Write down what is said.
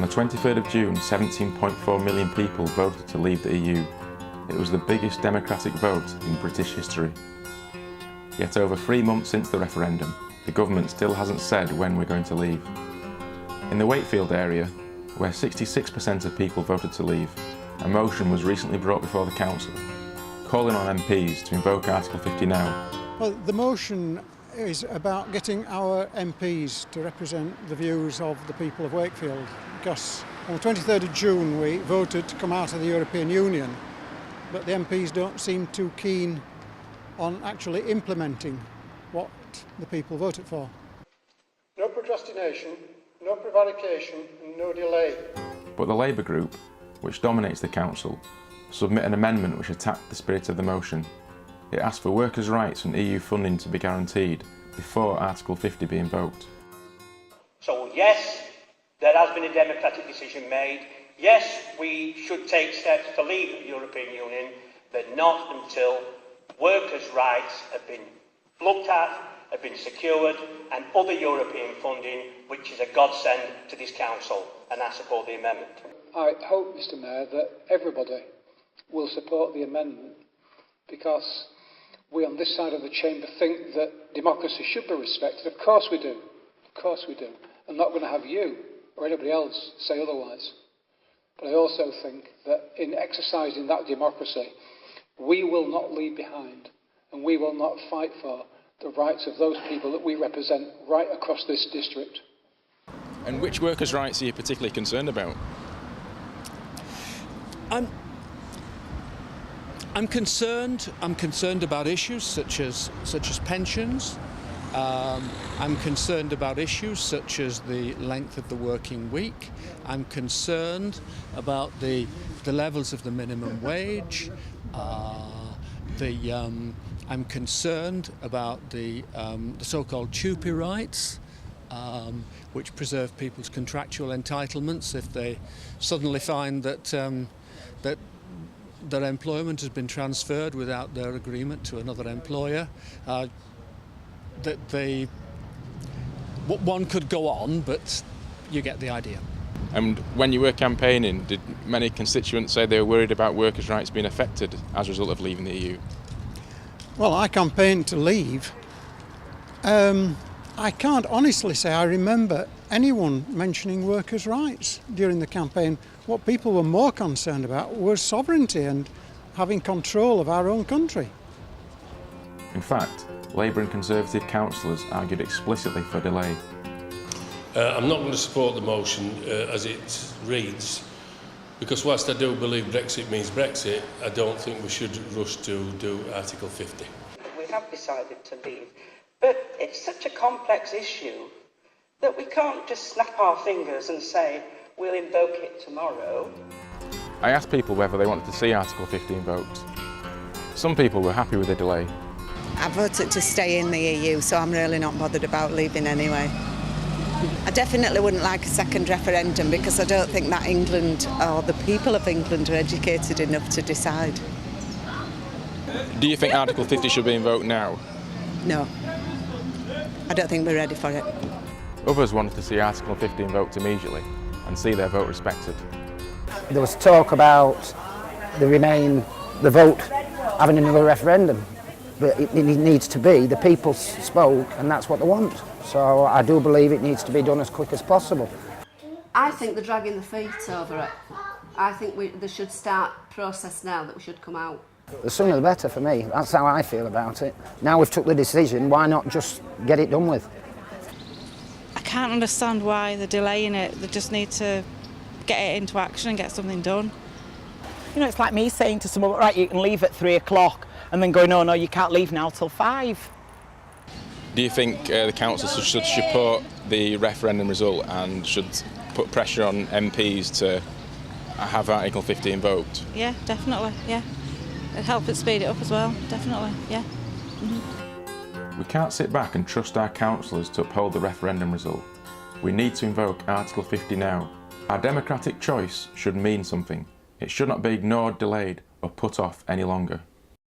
On the 23rd of June, 17.4 million people voted to leave the EU. It was the biggest democratic vote in British history. Yet over 3 months since the referendum, the government still hasn't said when we're going to leave. In the Wakefield area, where 66% of people voted to leave, a motion was recently brought before the council, calling on MPs to invoke Article 50 now. Well, the motion is about getting our MPs to represent the views of the people of Wakefield, because on the 23rd of June we voted to come out of the European Union, but the MPs don't seem too keen on actually implementing what the people voted for. No procrastination, no prevarication and no delay. But the Labour group, which dominates the council, submit an amendment which attacked the spirit of the motion. It asked for workers' rights and EU funding to be guaranteed before Article 50 be invoked. So yes, there has been a democratic decision made. Yes, we should take steps to leave the European Union, but not until workers' rights have been looked at, have been secured, and other European funding, which is a godsend to this council, and I support the amendment. I hope, Mr Mayor, that everybody will support the amendment, because we on this side of the chamber think that democracy should be respected. Of course we do. Of course we do. I'm not going to have you or anybody else say otherwise. But I also think that in exercising that democracy, we will not leave behind and we will not fight for the rights of those people that we represent right across this district. And which workers' rights are you particularly concerned about? I'm concerned about issues such as pensions. I'm concerned about issues such as the length of the working week. I'm concerned about the levels of the minimum wage. I'm concerned about the so-called TUPE rights, which preserve people's contractual entitlements if they suddenly find that their employment has been transferred without their agreement to another employer. One could go on, but you get the idea. And when you were campaigning, did many constituents say they were worried about workers' rights being affected as a result of leaving the EU? Well, I campaigned to leave. I can't honestly say I remember anyone mentioning workers' rights during the campaign. What people were more concerned about was sovereignty and having control of our own country. In fact, Labour and Conservative councillors argued explicitly for delay. I'm not going to support the motion as it reads, because whilst I do believe Brexit means Brexit, I don't think we should rush to do Article 50. We have decided to leave, but it's such a complex issue that we can't just snap our fingers and say we'll invoke it tomorrow. I asked people whether they wanted to see Article 50 invoked. Some people were happy with the delay. I voted to stay in the EU, so I'm really not bothered about leaving anyway. I definitely wouldn't like a second referendum because I don't think that England or the people of England are educated enough to decide. Do you think Article 50 should be invoked now? No, I don't think we're ready for it. Others wanted to see Article 50 invoked immediately and see their vote respected. There was talk about the vote having another referendum, but it needs to be. The people spoke and that's what they want. So I do believe it needs to be done as quick as possible. I think they're dragging the feet over it. I think they should start process now, that we should come out. The sooner the better for me. That's how I feel about it. Now we've took the decision, why not just get it done with? I can't understand why they're delaying it. They just need to get it into action and get something done. You know, it's like me saying to someone, right, you can leave at 3 o'clock, and then going, no, you can't leave now till 5. Do you think the council should support the referendum result and should put pressure on MPs to have Article 50 invoked? Yeah, definitely, yeah. It'd help it speed it up as well, definitely, yeah. We can't sit back and trust our councillors to uphold the referendum result. We need to invoke Article 50 now. Our democratic choice should mean something. It should not be ignored, delayed or put off any longer.